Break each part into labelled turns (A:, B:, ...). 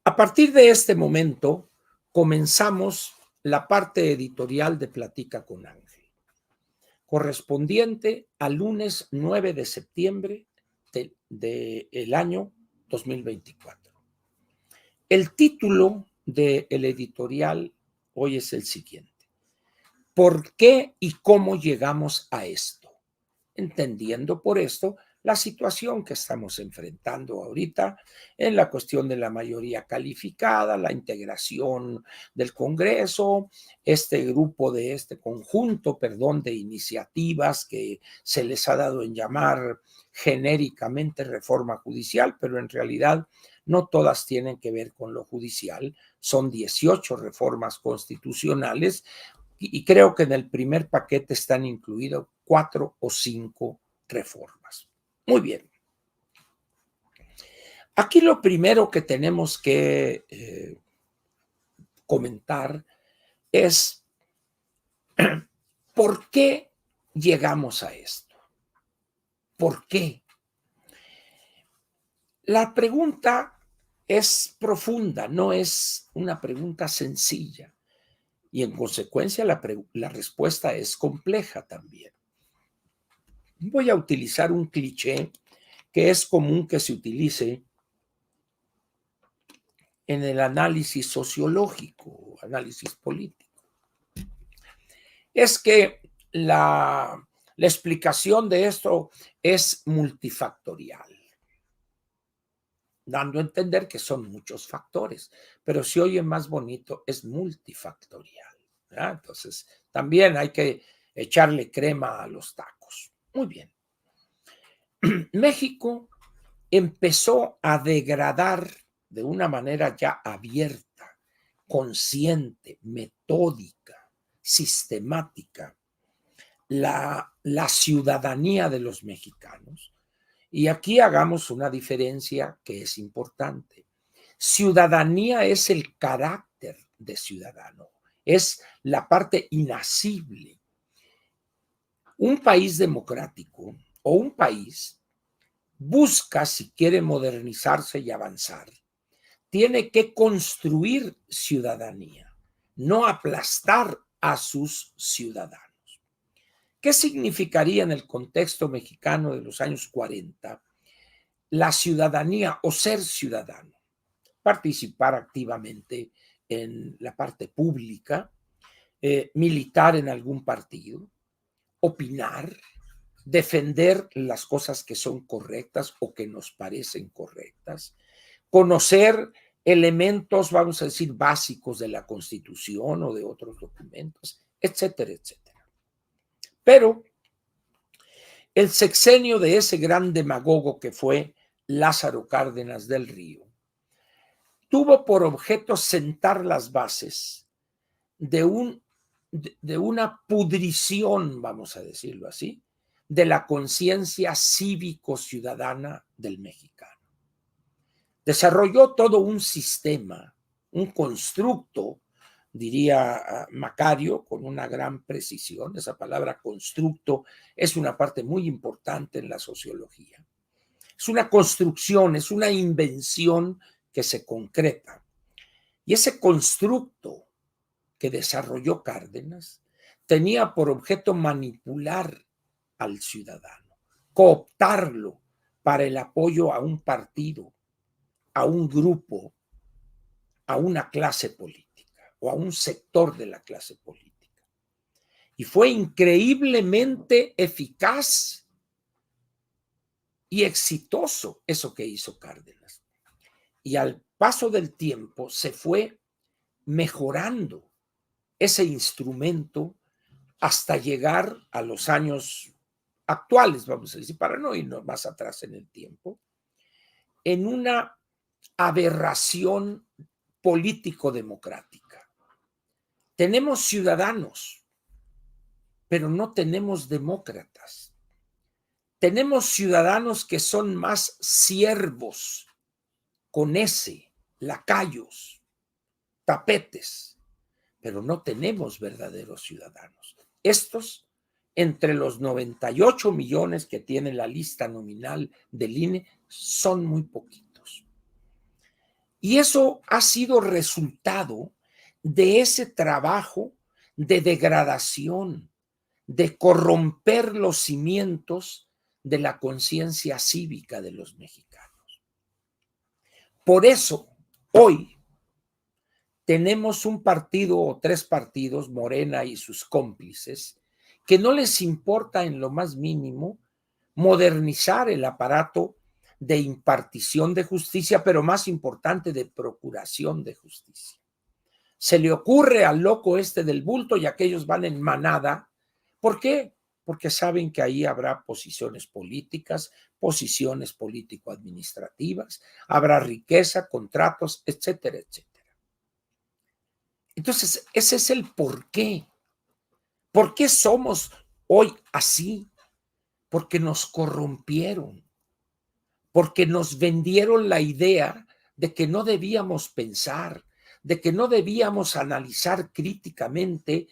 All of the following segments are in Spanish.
A: A partir de este momento, comenzamos la parte editorial de Platica con Ángel, correspondiente al lunes 9 de septiembre del año 2024. El título del editorial hoy es el siguiente: ¿por qué y cómo llegamos a esto? Entendiendo por esto la situación que estamos enfrentando ahorita en la cuestión de la mayoría calificada, la integración del Congreso, este conjunto, de iniciativas que se les ha dado en llamar genéricamente reforma judicial, pero en realidad no todas tienen que ver con lo judicial. Son 18 reformas constitucionales y creo que en el primer paquete están incluidos 4 o 5 reformas. Muy bien. Aquí lo primero que tenemos que comentar es ¿por qué llegamos a esto? ¿Por qué? La pregunta es profunda, no es una pregunta sencilla. Y en consecuencia la respuesta es compleja también. Voy a utilizar un cliché que es común que se utilice en el análisis sociológico, análisis político. Es que la explicación de esto es multifactorial, dando a entender que son muchos factores, pero si oye más bonito, es multifactorial, ¿verdad? Entonces, también hay que echarle crema a los tacos. Muy bien. México empezó a degradar de una manera ya abierta, consciente, metódica, sistemática, la ciudadanía de los mexicanos. Y aquí hagamos una diferencia que es importante. Ciudadanía es el carácter de ciudadano, es la parte inasible. Un país democrático o un país busca, si quiere modernizarse y avanzar, tiene que construir ciudadanía, no aplastar a sus ciudadanos. ¿Qué significaría en el contexto mexicano de los años 40 la ciudadanía o ser ciudadano? Participar activamente en la parte pública, militar en algún partido, opinar, defender las cosas que son correctas o que nos parecen correctas, conocer elementos, vamos a decir, básicos de la Constitución o de otros documentos, etcétera, etcétera. Pero el sexenio de ese gran demagogo que fue Lázaro Cárdenas del Río tuvo por objeto sentar las bases de una pudrición, vamos a decirlo así, de la conciencia cívico-ciudadana del mexicano. Desarrolló todo un sistema, un constructo, diría Macario con una gran precisión. Esa palabra constructo es una parte muy importante en la sociología. Es una construcción, es una invención que se concreta. Y ese constructo que desarrolló Cárdenas tenía por objeto manipular al ciudadano, cooptarlo para el apoyo a un partido, a un grupo, a una clase política o a un sector de la clase política. Y fue increíblemente eficaz y exitoso eso que hizo Cárdenas. Y al paso del tiempo se fue mejorando ese instrumento hasta llegar a los años actuales, vamos a decir, para no irnos más atrás en el tiempo, en una aberración político-democrática. Tenemos ciudadanos, pero no tenemos demócratas. Tenemos ciudadanos que son más siervos, con ese, lacayos, tapetes, pero no tenemos verdaderos ciudadanos. Estos, entre los 98 millones que tiene la lista nominal del INE, son muy poquitos. Y eso ha sido resultado de ese trabajo de degradación, de corromper los cimientos de la conciencia cívica de los mexicanos. Por eso, hoy tenemos un partido o tres partidos, Morena y sus cómplices, que no les importa en lo más mínimo modernizar el aparato de impartición de justicia, pero más importante, de procuración de justicia. Se le ocurre al loco este del bulto y aquellos van en manada. ¿Por qué? Porque saben que ahí habrá posiciones políticas, posiciones político-administrativas, habrá riqueza, contratos, etcétera, etcétera. Entonces, ese es el por qué. ¿Por qué somos hoy así? Porque nos corrompieron, porque nos vendieron la idea de que no debíamos pensar, de que no debíamos analizar críticamente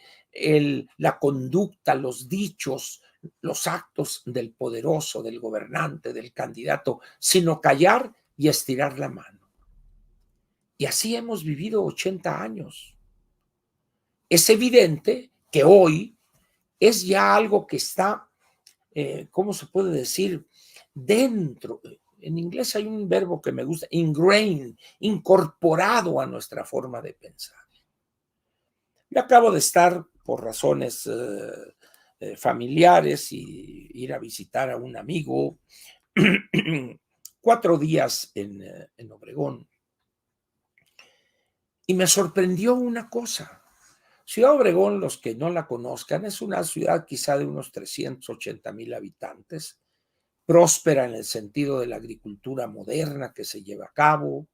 A: la conducta, los dichos, los actos del poderoso, del gobernante, del candidato, sino callar y estirar la mano. Y así hemos vivido 80 años. Es evidente que hoy es ya algo que está, ¿cómo se puede decir? Dentro. En inglés hay un verbo que me gusta, ingrained, incorporado a nuestra forma de pensar. Yo acabo de estar por razones familiares y ir a visitar a un amigo 4 días en Obregón. Y me sorprendió una cosa. Ciudad Obregón, los que no la conozcan, es una ciudad quizá de unos 380,000 habitantes, próspera en el sentido de la agricultura moderna que se lleva a cabo,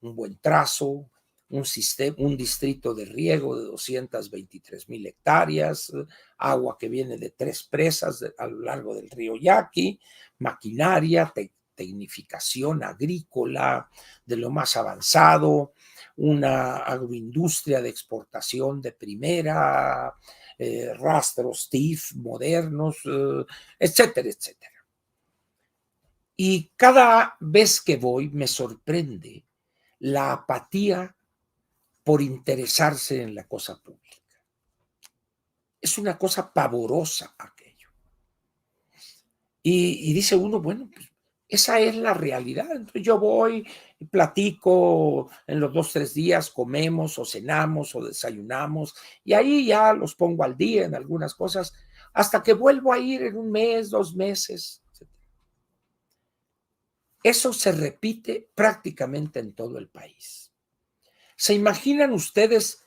A: un buen trazo, un distrito de riego de 223,000 hectáreas, agua que viene de 3 presas a lo largo del río Yaqui, maquinaria, tecnificación agrícola de lo más avanzado, una agroindustria de exportación de primera, rastros TIF modernos, etcétera, etcétera. Y cada vez que voy me sorprende la apatía por interesarse en la cosa pública. Es una cosa pavorosa aquello. Y dice uno, bueno, pues esa es la realidad. Entonces yo voy, platico en los 2, 3 días, comemos o cenamos o desayunamos, y ahí ya los pongo al día en algunas cosas, hasta que vuelvo a ir en 1 mes, 2 meses. Eso se repite prácticamente en todo el país. ¿Se imaginan ustedes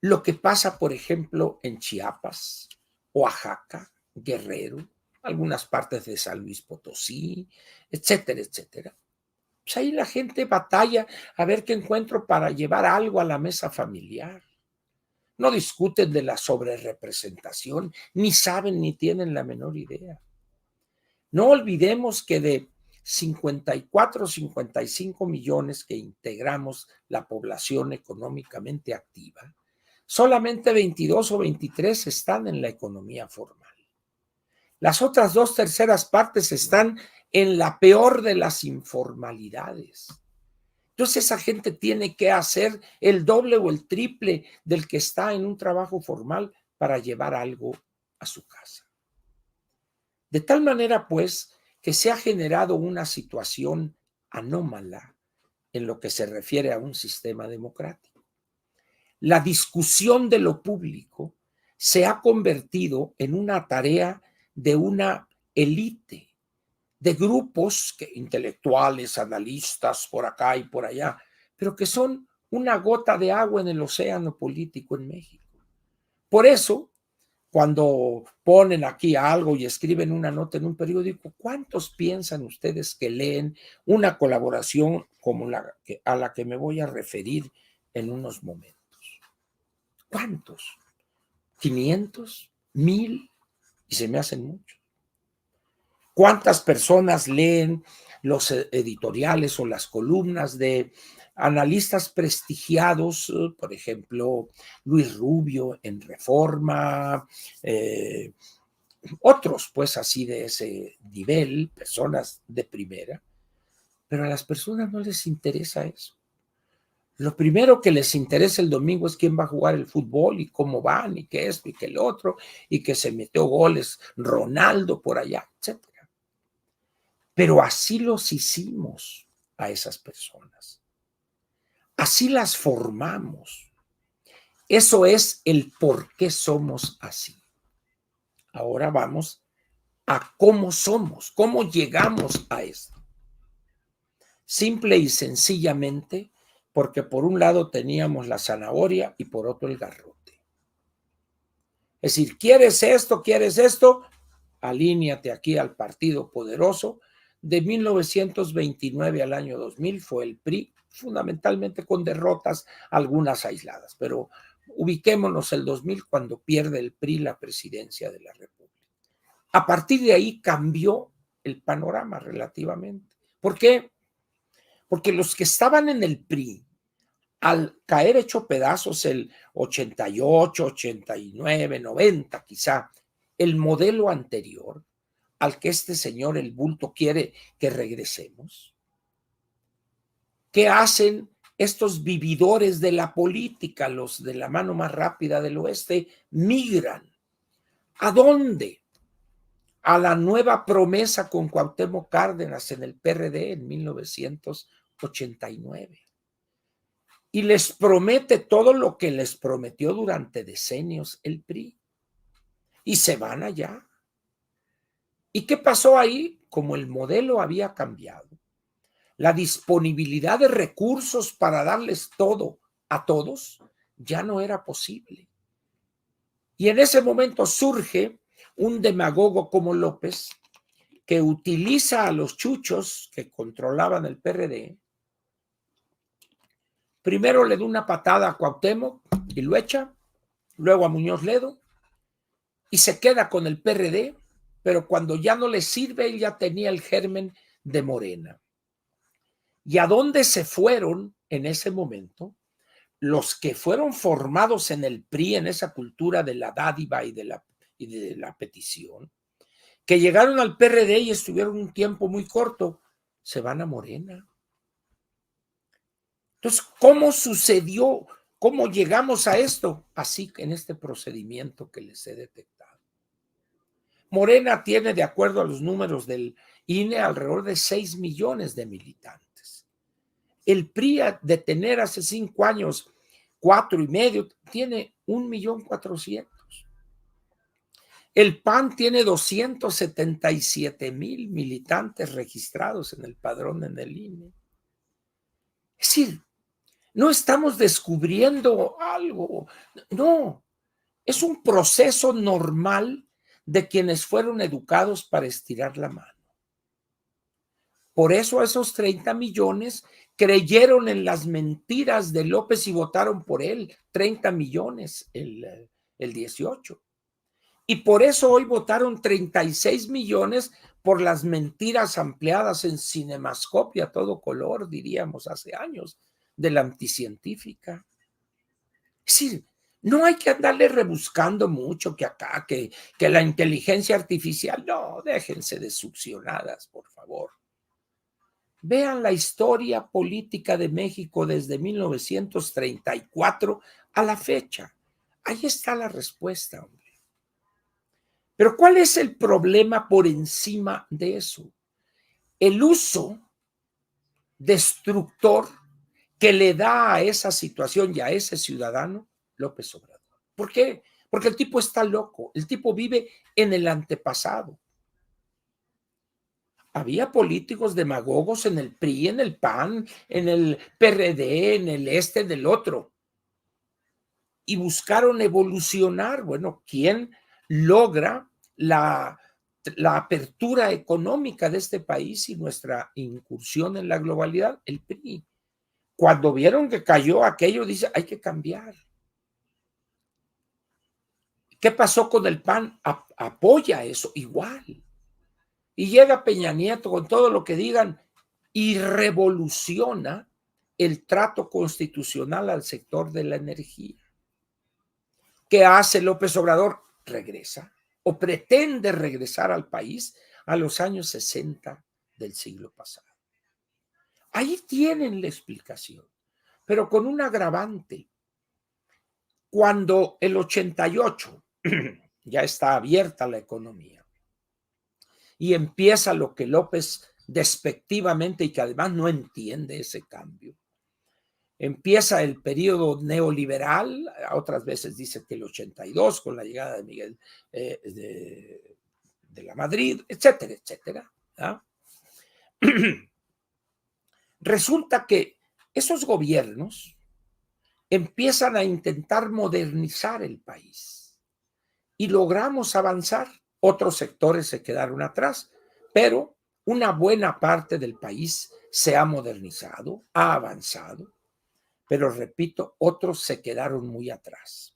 A: lo que pasa, por ejemplo, en Chiapas, Oaxaca, Guerrero, algunas partes de San Luis Potosí, etcétera, etcétera? Pues ahí la gente batalla a ver qué encuentro para llevar algo a la mesa familiar. No discuten de la sobrerepresentación, ni saben ni tienen la menor idea. No olvidemos que de 54, 55 millones que integramos la población económicamente activa, solamente 22 o 23 están en la economía formal. Las otras 2/3 partes están en la peor de las informalidades. Entonces esa gente tiene que hacer el doble o el triple del que está en un trabajo formal para llevar algo a su casa. De tal manera, pues, que se ha generado una situación anómala en lo que se refiere a un sistema democrático. La discusión de lo público se ha convertido en una tarea de una élite, de grupos intelectuales, analistas, por acá y por allá, pero que son una gota de agua en el océano político en México. Por eso, cuando ponen aquí algo y escriben una nota en un periódico, ¿cuántos piensan ustedes que leen una colaboración como a la que me voy a referir en unos momentos? ¿Cuántos? ¿500? ¿1000? Y se me hacen muchos. ¿Cuántas personas leen los editoriales o las columnas de analistas prestigiados, por ejemplo, Luis Rubio en Reforma, otros pues así de ese nivel, personas de primera, pero a las personas no les interesa eso. Lo primero que les interesa el domingo es quién va a jugar el fútbol y cómo van y que esto y que el otro y que se metió goles Ronaldo por allá, etcétera. Pero así los hicimos a esas personas. Así las formamos. Eso es el por qué somos así. Ahora vamos a cómo somos, cómo llegamos a esto. Simple y sencillamente porque por un lado teníamos la zanahoria y por otro el garrote. Es decir, ¿quieres esto? Alíñate aquí al partido poderoso. De 1929 al año 2000 fue el PRI, fundamentalmente con derrotas, algunas aisladas, pero ubiquémonos el 2000 cuando pierde el PRI la presidencia de la República. A partir de ahí cambió el panorama relativamente. ¿Por qué? Porque los que estaban en el PRI, al caer hecho pedazos el 88, 89, 90 quizá, el modelo anterior al que este señor, el bulto, quiere que regresemos. ¿Qué hacen estos vividores de la política, los de la mano más rápida del oeste? Migran. ¿A dónde? A la nueva promesa con Cuauhtémoc Cárdenas en el PRD en 1989. Y les promete todo lo que les prometió durante decenios el PRI. Y se van allá. ¿Y qué pasó ahí? Como el modelo había cambiado, la disponibilidad de recursos para darles todo a todos ya no era posible. Y en ese momento surge un demagogo como López, que utiliza a los chuchos que controlaban el PRD. Primero le da una patada a Cuauhtémoc y lo echa, luego a Muñoz Ledo, y se queda con el PRD, pero cuando ya no le sirve, él ya tenía el germen de Morena. ¿Y a dónde se fueron en ese momento? Los que fueron formados en el PRI, en esa cultura de la dádiva y de la petición, que llegaron al PRD y estuvieron un tiempo muy corto, se van a Morena. Entonces, ¿cómo sucedió? ¿Cómo llegamos a esto? Así en este procedimiento que les he detectado. Morena tiene, de acuerdo a los números del INE, alrededor de 6 millones de militantes. El PRI, de tener hace 5 años 4,5, tiene 1,400,000. El PAN tiene 277,000 militantes registrados en el padrón en el INE. Es decir, no estamos descubriendo algo, no, es un proceso normal de quienes fueron educados para estirar la mano. Por eso esos 30 millones creyeron en las mentiras de López y votaron por él, 30 millones el 18. Y por eso hoy votaron 36 millones por las mentiras ampliadas en Cinemascope a todo color, diríamos, hace años, de la anticientífica. Es decir, no hay que andarle rebuscando mucho que acá, que la inteligencia artificial, no, déjense de succionadas, por favor. Vean la historia política de México desde 1934 a la fecha. Ahí está la respuesta, hombre. Pero ¿cuál es el problema por encima de eso? El uso destructor que le da a esa situación y a ese ciudadano López Obrador. ¿Por qué? Porque el tipo está loco, el tipo vive en el antepasado. Había políticos demagogos en el PRI, en el PAN, en el PRD, en el del otro. Y buscaron evolucionar. Bueno, ¿quién logra la apertura económica de este país y nuestra incursión en la globalidad? El PRI. Cuando vieron que cayó aquello, dice, hay que cambiar. ¿Qué pasó con el PAN? Apoya eso, igual. Y llega Peña Nieto con todo lo que digan y revoluciona el trato constitucional al sector de la energía. ¿Qué hace López Obrador? Regresa o pretende regresar al país a los años 60 del siglo pasado. Ahí tienen la explicación. pero con un agravante. Cuando el 88 ya está abierta la economía y empieza lo que López despectivamente y que además no entiende ese cambio. Empieza el periodo neoliberal, otras veces dice que el 82 con la llegada de Miguel de la Madrid, etcétera, etcétera. ¿Ah? Resulta que esos gobiernos empiezan a intentar modernizar el país y logramos avanzar. Otros sectores se quedaron atrás, pero una buena parte del país se ha modernizado, ha avanzado, pero repito, otros se quedaron muy atrás.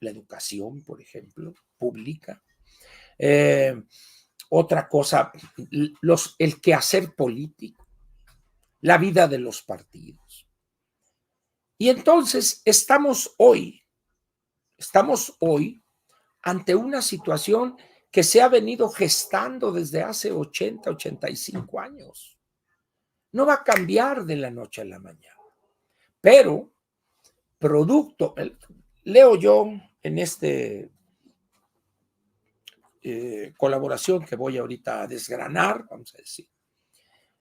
A: La educación, por ejemplo, pública. Otra cosa, el quehacer político, la vida de los partidos. Y entonces estamos hoy ante una situación que se ha venido gestando desde hace 80, 85 años. No va a cambiar de la noche a la mañana, pero producto, leo yo en este colaboración que voy ahorita a desgranar, vamos a decir,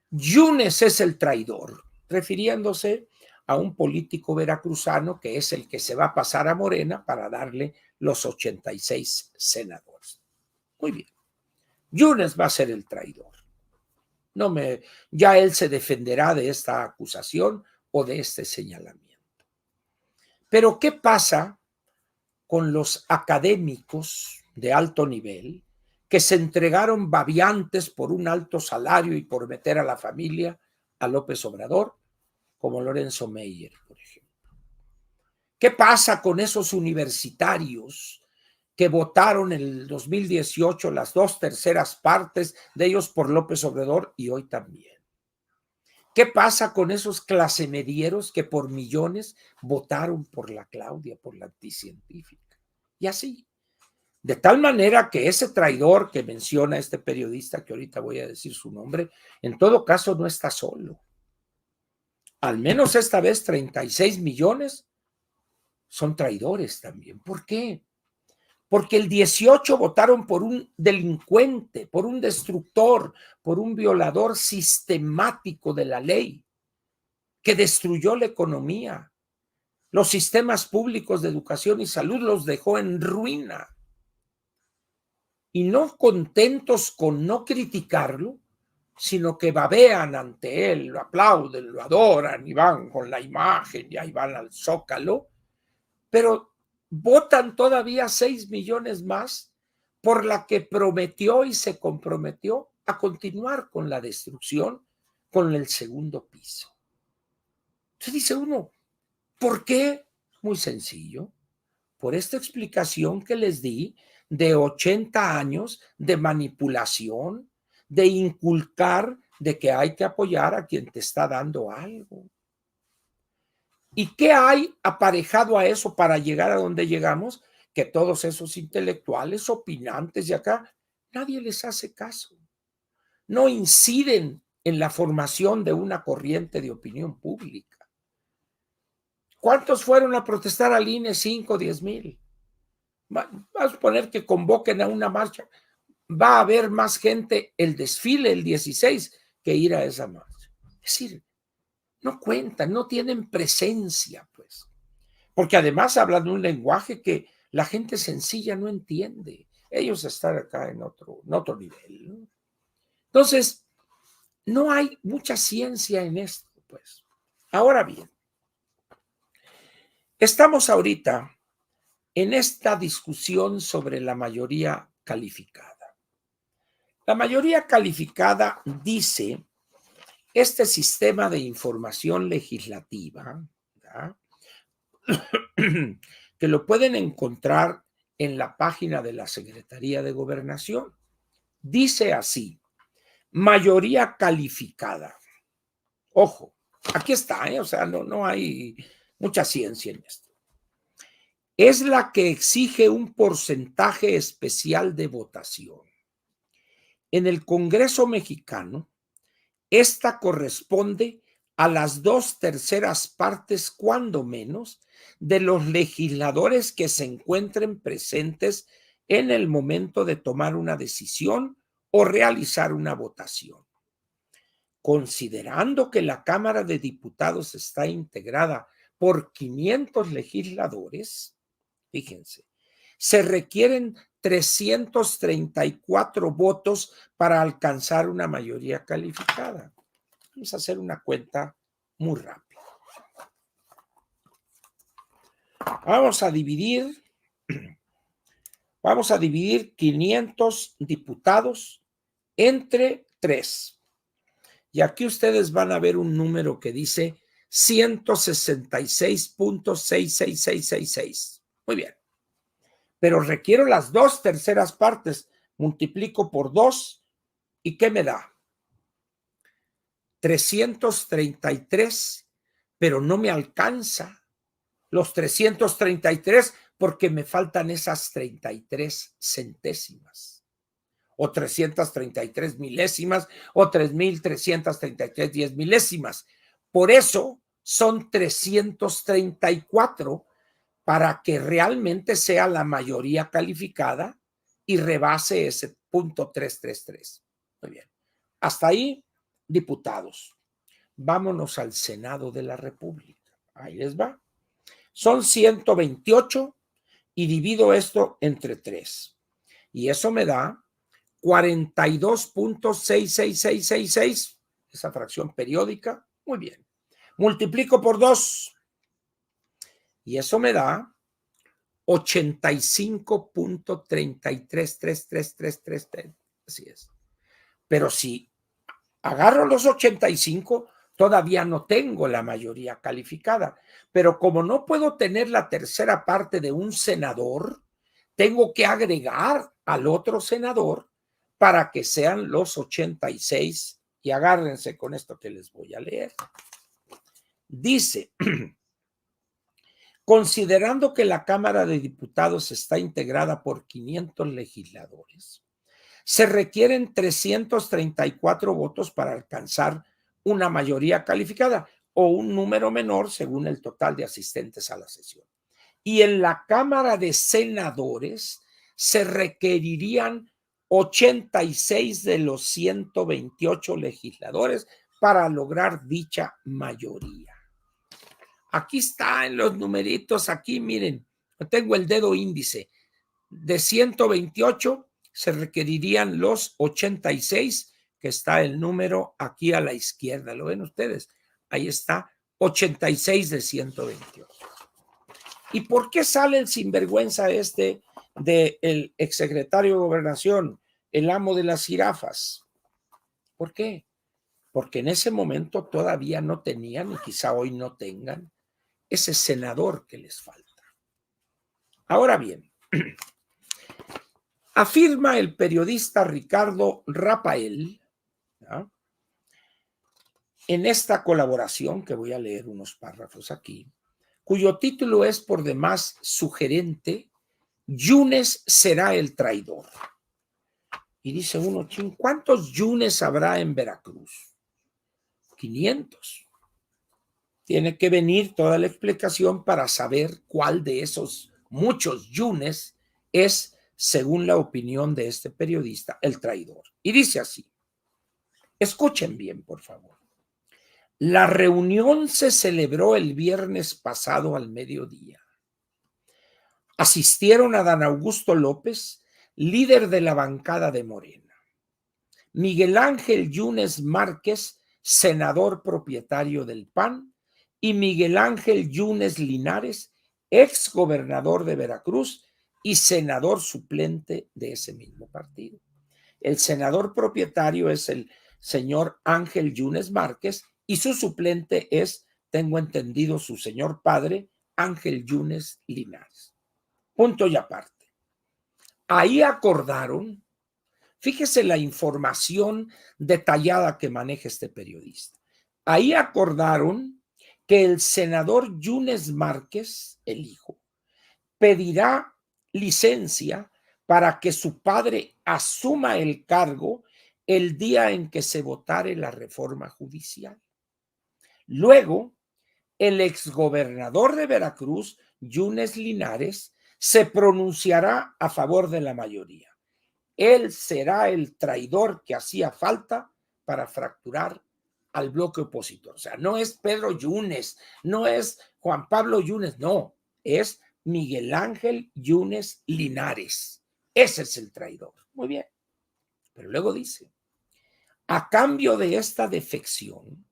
A: Yunes es el traidor, refiriéndose a un político veracruzano que es el que se va a pasar a Morena para darle los 86 senadores. Muy bien. Yunes va a ser el traidor. Ya él se defenderá de esta acusación o de este señalamiento. Pero ¿qué pasa con los académicos de alto nivel que se entregaron babiantes por un alto salario y por meter a la familia a López Obrador, como Lorenzo Meyer, por ejemplo? ¿Qué pasa con esos universitarios que votaron en el 2018 las 2/3 partes de ellos por López Obrador y hoy también? ¿Qué pasa con esos clasemedieros que por millones votaron por la Claudia, por la anticientífica? Y así. De tal manera que ese traidor que menciona este periodista, que ahorita voy a decir su nombre, en todo caso no está solo. Al menos esta vez 36 millones son traidores también. ¿Por qué? Porque el 18 votaron por un delincuente, por un destructor, por un violador sistemático de la ley, que destruyó la economía, los sistemas públicos de educación y salud los dejó en ruina. Y no contentos con no criticarlo, sino que babean ante él, lo aplauden, lo adoran y van con la imagen y ahí van al Zócalo, pero votan todavía 6 millones más por la que prometió y se comprometió a continuar con la destrucción con el segundo piso. Entonces dice uno, ¿por qué? Muy sencillo, por esta explicación que les di de 80 años de manipulación, de inculcar de que hay que apoyar a quien te está dando algo. ¿Y qué hay aparejado a eso para llegar a donde llegamos? Que todos esos intelectuales, opinantes de acá, nadie les hace caso. No inciden en la formación de una corriente de opinión pública. ¿Cuántos fueron a protestar al INE? 5, 10 mil. Vamos a suponer que convoquen a una marcha. Va a haber más gente el desfile el 16 que ir a esa marcha. Es decir, no cuentan, no tienen presencia, pues. Porque además hablan de un lenguaje que la gente sencilla no entiende. Ellos están acá en otro nivel, ¿no? Entonces, no hay mucha ciencia en esto, pues. Ahora bien, estamos ahorita en esta discusión sobre la mayoría calificada. La mayoría calificada dice, este sistema de información legislativa, ¿verdad?, que lo pueden encontrar en la página de la Secretaría de Gobernación, dice así, mayoría calificada. Ojo, aquí está, o sea, no hay mucha ciencia en esto. Es la que exige un porcentaje especial de votación. En el Congreso mexicano, esta corresponde a las 2/3 partes, cuando menos, de los legisladores que se encuentren presentes en el momento de tomar una decisión o realizar una votación. Considerando que la Cámara de Diputados está integrada por 500 legisladores, fíjense, se requieren 334 votos para alcanzar una mayoría calificada. Vamos a hacer una cuenta muy rápida. Vamos a dividir 500 diputados entre 3. Y aquí ustedes van a ver un número que dice 166.66666. Muy bien. Pero requiero las 2/3 partes. Multiplico por 2. ¿Y qué me da? 333, pero no me alcanza los 333 porque me faltan esas 33 centésimas, o 333 milésimas, o 3.333 10 milésimas. Por eso son 334 para que realmente sea la mayoría calificada y rebase ese punto 333. Muy bien. Hasta ahí, diputados. Vámonos al Senado de la República. Ahí les va. Son 128 y divido esto entre 3. Y eso me da 42.66666, esa fracción periódica. Muy bien. Multiplico por 2 y eso me da 85.333333. Así es. Pero si agarro los 85, todavía no tengo la mayoría calificada. Pero como no puedo tener la tercera parte de un senador, tengo que agregar al otro senador para que sean los 86. Y agárrense con esto que les voy a leer. Dice, considerando que la Cámara de Diputados está integrada por 500 legisladores, se requieren 334 votos para alcanzar una mayoría calificada o un número menor según el total de asistentes a la sesión. Y en la Cámara de Senadores se requerirían 86 de los 128 legisladores para lograr dicha mayoría. Aquí está en los numeritos, aquí miren, tengo el dedo índice. De 128 se requerirían los 86, que está el número aquí a la izquierda. ¿Lo ven ustedes? Ahí está, 86 de 128. ¿Y por qué sale el sinvergüenza este del exsecretario de Gobernación, el amo de las jirafas? ¿Por qué? Porque en ese momento todavía no tenían, y quizá hoy no tengan, ese senador que les falta. Ahora bien, afirma el periodista Ricardo Rafael, ¿no?, en esta colaboración, que voy a leer unos párrafos aquí, cuyo título es por demás sugerente: Yunes será el traidor. Y dice uno, ¿cuántos Yunes habrá en Veracruz? 500. Tiene que venir toda la explicación para saber cuál de esos muchos Yunes es, según la opinión de este periodista, el traidor. Y dice así, escuchen bien, por favor. La reunión se celebró el viernes pasado al mediodía. Asistieron a Adán Augusto López, líder de la bancada de Morena; Miguel Ángel Yunes Márquez, senador propietario del PAN; y Miguel Ángel Yunes Linares, ex gobernador de Veracruz y senador suplente de ese mismo partido. El senador propietario es el señor Ángel Yunes Márquez y su suplente es, tengo entendido, su señor padre, Ángel Yunes Linares. Punto y aparte. Ahí acordaron, fíjese la información detallada que maneja este periodista. Ahí acordaron que el senador Yunes Márquez, el hijo, pedirá licencia para que su padre asuma el cargo el día en que se votare la reforma judicial. Luego, el exgobernador de Veracruz, Yunes Linares, se pronunciará a favor de la mayoría. Él será el traidor que hacía falta para fracturar al bloque opositor. O sea, no es Pedro Yunes, no es Juan Pablo Yunes, no, es Miguel Ángel Yunes Linares. Ese es el traidor. Muy bien. Pero luego dice, a cambio de esta defección,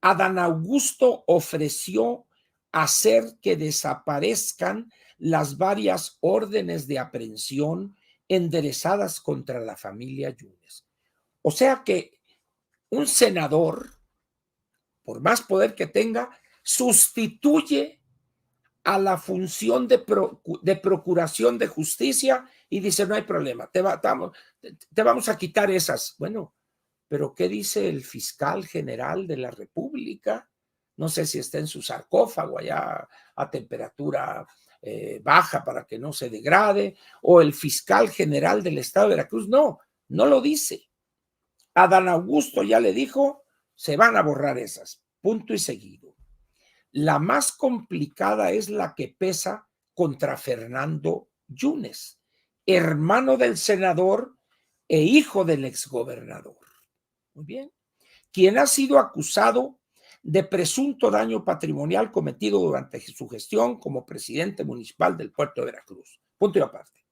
A: Adán Augusto ofreció hacer que desaparezcan las varias órdenes de aprehensión enderezadas contra la familia Yunes. O sea que un senador, por más poder que tenga, sustituye a la función de procuración de justicia y dice, no hay problema, te vamos a quitar esas. Bueno, pero ¿qué dice el fiscal general de la República? No sé si está en su sarcófago allá a temperatura baja para que no se degrade, o el fiscal general del estado de Veracruz. No, no lo dice. Adán Augusto ya le dijo, se van a borrar esas, punto y seguido. La más complicada es la que pesa contra Fernando Yunes, hermano del senador e hijo del exgobernador. Muy bien. Quien ha sido acusado de presunto daño patrimonial cometido durante su gestión como presidente municipal del puerto de Veracruz. Punto y aparte.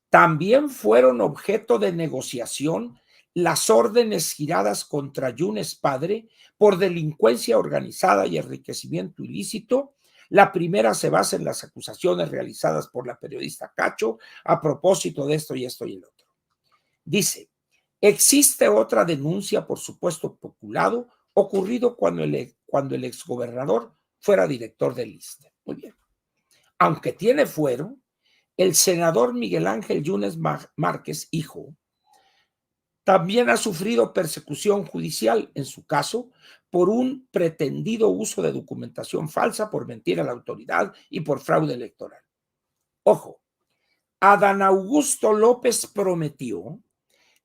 A: También fueron objeto de negociación las órdenes giradas contra Yunes padre por delincuencia organizada y enriquecimiento ilícito. La primera se basa en las acusaciones realizadas por la periodista Cacho a propósito de esto y esto y el otro. Dice, existe otra denuncia por supuesto peculado ocurrido cuando el exgobernador fuera director del ISSSTE. Muy bien. Aunque tiene fuero, el senador Miguel Ángel Yunes Márquez, hijo, también ha sufrido persecución judicial, en su caso, por un pretendido uso de documentación falsa, por mentir a la autoridad y por fraude electoral. Ojo, Adán Augusto López prometió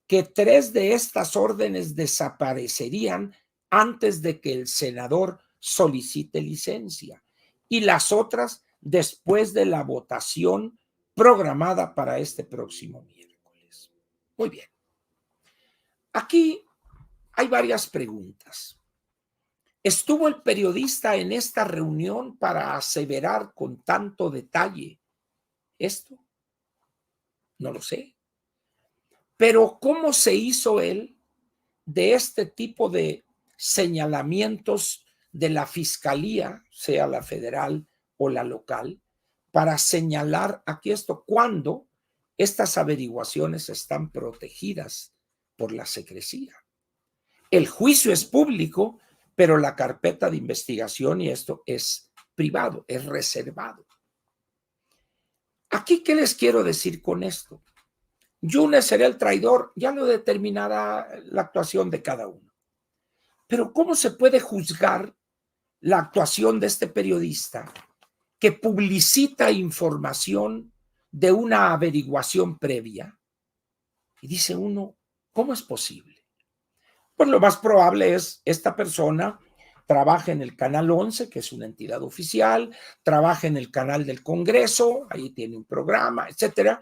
A: que 3 de estas órdenes desaparecerían antes de que el senador solicite licencia y las otras después de la votación programada para este próximo miércoles. Muy bien. Aquí hay varias preguntas. ¿Estuvo el periodista en esta reunión para aseverar con tanto detalle esto? No lo sé. Pero ¿cómo se hizo él de este tipo de señalamientos de la fiscalía, sea la federal o la local, para señalar aquí esto cuando estas averiguaciones están protegidas por la secrecía? El juicio es público, pero la carpeta de investigación y esto es privado, es reservado. Aquí, ¿qué les quiero decir con esto? Yunes será el traidor, ya lo determinará la actuación de cada uno. Pero ¿cómo se puede juzgar la actuación de este periodista que publicita información de una averiguación previa? Y dice uno, ¿cómo es posible? Pues lo más probable es esta persona trabaja en el Canal 11, que es una entidad oficial, trabaja en el canal del Congreso, ahí tiene un programa, etcétera.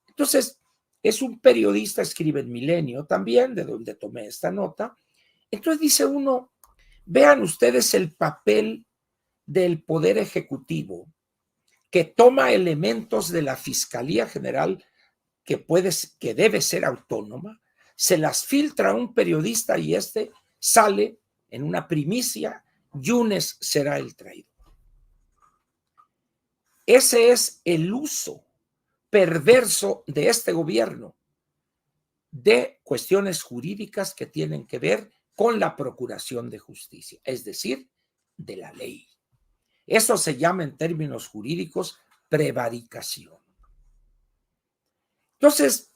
A: Entonces, es un periodista, escribe en Milenio también, de donde tomé esta nota. Entonces dice uno, vean ustedes el papel del Poder Ejecutivo, que toma elementos de la Fiscalía General que debe ser autónoma, se las filtra a un periodista y este sale en una primicia, Yunes será el traidor. Ese es el uso perverso de este gobierno de cuestiones jurídicas que tienen que ver con la procuración de justicia, es decir, de la ley. Eso se llama en términos jurídicos prevaricación. Entonces,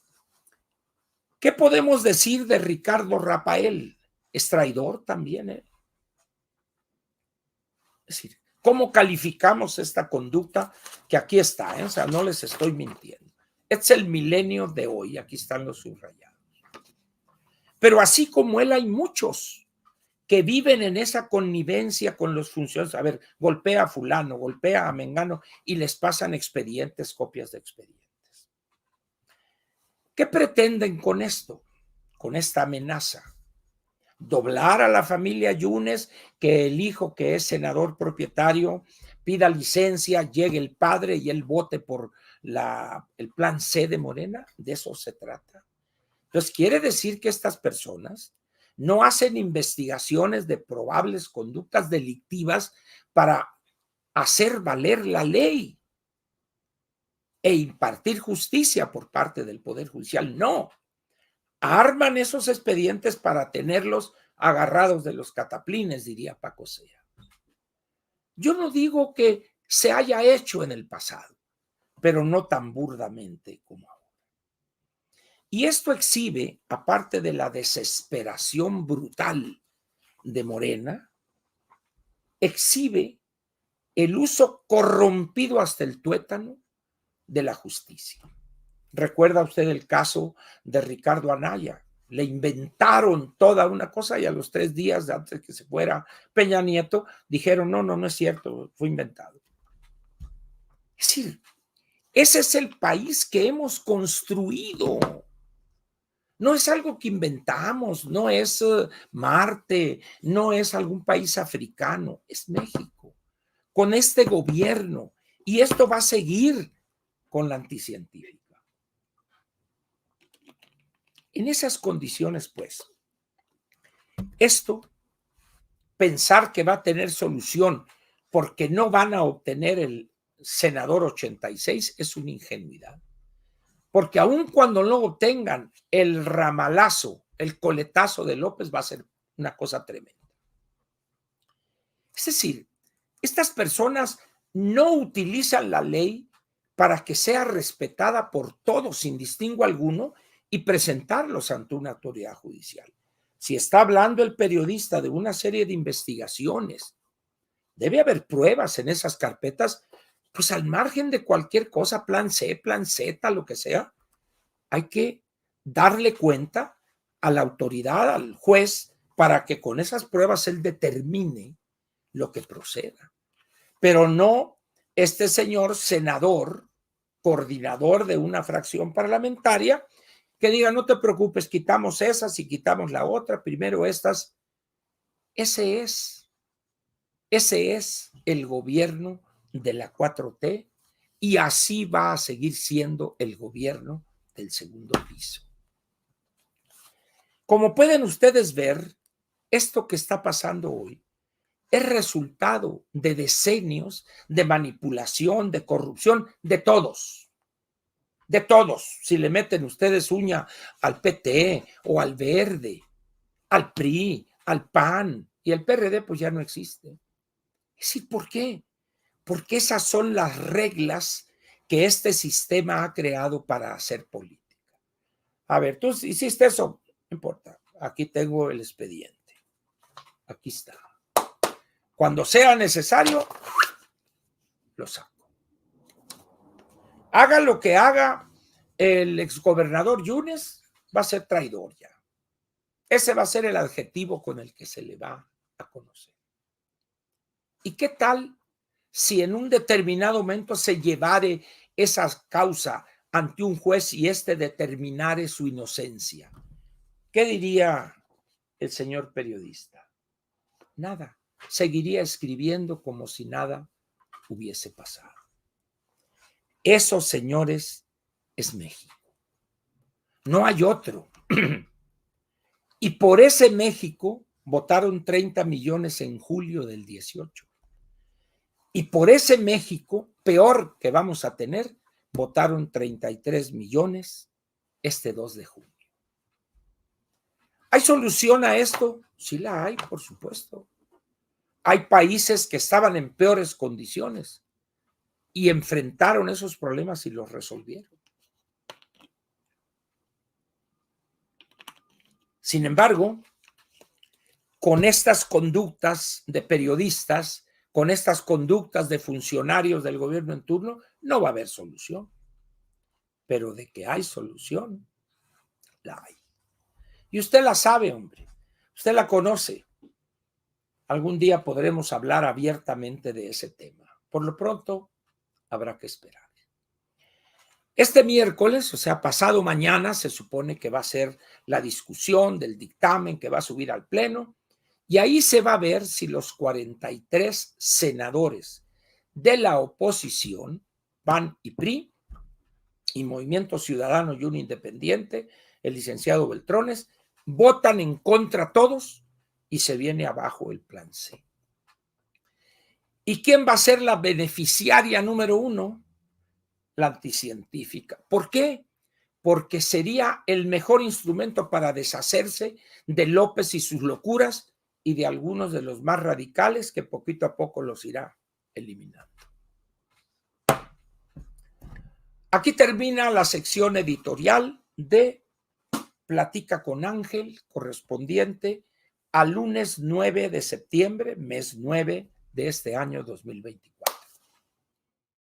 A: ¿qué podemos decir de Ricardo Rafael? ¿Es traidor también él? Es decir, ¿cómo calificamos esta conducta? Que aquí está, o sea, no les estoy mintiendo. Este es el Milenio de hoy, aquí están los subrayados. Pero así como él hay muchos que viven en esa connivencia con los funcionarios. A ver, golpea a fulano, golpea a mengano y les pasan expedientes, copias de expedientes. ¿Qué pretenden con esto? Con esta amenaza. Doblar a la familia Yunes, que el hijo que es senador propietario pida licencia, llegue el padre y él vote por el plan C de Morena. De eso se trata. Entonces, quiere decir que estas personas no hacen investigaciones de probables conductas delictivas para hacer valer la ley e impartir justicia por parte del Poder Judicial. No, arman esos expedientes para tenerlos agarrados de los cataplines, diría Paco Sea. Yo no digo que se haya hecho en el pasado, pero no tan burdamente como ahora. Y esto exhibe, aparte de la desesperación brutal de Morena, exhibe el uso corrompido hasta el tuétano de la justicia. ¿Recuerda usted el caso de Ricardo Anaya? Le inventaron toda una cosa y a los 3 días antes que se fuera Peña Nieto dijeron, no es cierto, fue inventado. Es decir, ese es el país que hemos construido. No es algo que inventamos, no es Marte, no es algún país africano, es México, con este gobierno. Y esto va a seguir con la anticientífica. En esas condiciones, pues, esto, pensar que va a tener solución porque no van a obtener el senador 86 es una ingenuidad. Porque aun cuando no obtengan el ramalazo, el coletazo de López, va a ser una cosa tremenda. Es decir, estas personas no utilizan la ley para que sea respetada por todos sin distingo alguno y presentarlos ante una autoridad judicial. Si está hablando el periodista de una serie de investigaciones, debe haber pruebas en esas carpetas, pues al margen de cualquier cosa, plan C, plan Z, lo que sea, hay que darle cuenta a la autoridad, al juez, para que con esas pruebas él determine lo que proceda. Pero no este señor senador, coordinador de una fracción parlamentaria, que diga, no te preocupes, quitamos esas y quitamos la otra, primero estas. Ese es el gobierno de la 4T y así va a seguir siendo el gobierno del segundo piso. Como pueden ustedes ver, esto que está pasando hoy es resultado de decenios de manipulación, de corrupción, de todos. De todos. Si le meten ustedes uña al PT o al Verde, al PRI, al PAN y el PRD, pues ya no existe. Es decir, ¿por qué? Porque esas son las reglas que este sistema ha creado para hacer política. A ver, tú hiciste eso, no importa. Aquí tengo el expediente. Aquí está. Cuando sea necesario, lo saco. Haga lo que haga el exgobernador Yunes, va a ser traidor ya. Ese va a ser el adjetivo con el que se le va a conocer. ¿Y qué tal si en un determinado momento se llevare esa causa ante un juez y éste determinare su inocencia? ¿Qué diría el señor periodista? Nada. Seguiría escribiendo como si nada hubiese pasado. Eso, señores, es México. No hay otro. Y por ese México votaron 30 millones en julio del 18. Y por ese México, peor que vamos a tener, votaron 33 millones este 2 de junio. ¿Hay solución a esto? Sí la hay, por supuesto. Hay países que estaban en peores condiciones y enfrentaron esos problemas y los resolvieron. Sin embargo, con estas conductas de periodistas, con estas conductas de funcionarios del gobierno en turno, no va a haber solución. Pero de que hay solución, la hay. Y usted la sabe, hombre. Usted la conoce. Algún día podremos hablar abiertamente de ese tema. Por lo pronto, habrá que esperar. Este miércoles, o sea, pasado mañana, se supone que va a ser la discusión del dictamen que va a subir al Pleno, y ahí se va a ver si los 43 senadores de la oposición, PAN y PRI, y Movimiento Ciudadano y un independiente, el licenciado Beltrones, votan en contra todos y se viene abajo el plan C. ¿Y quién va a ser la beneficiaria número uno? La anticientífica. ¿Por qué? Porque sería el mejor instrumento para deshacerse de López y sus locuras y de algunos de los más radicales que poquito a poco los irá eliminando. Aquí termina la sección editorial de Platica con Ángel, correspondiente al lunes 9 de septiembre, mes 9 de este año 2024.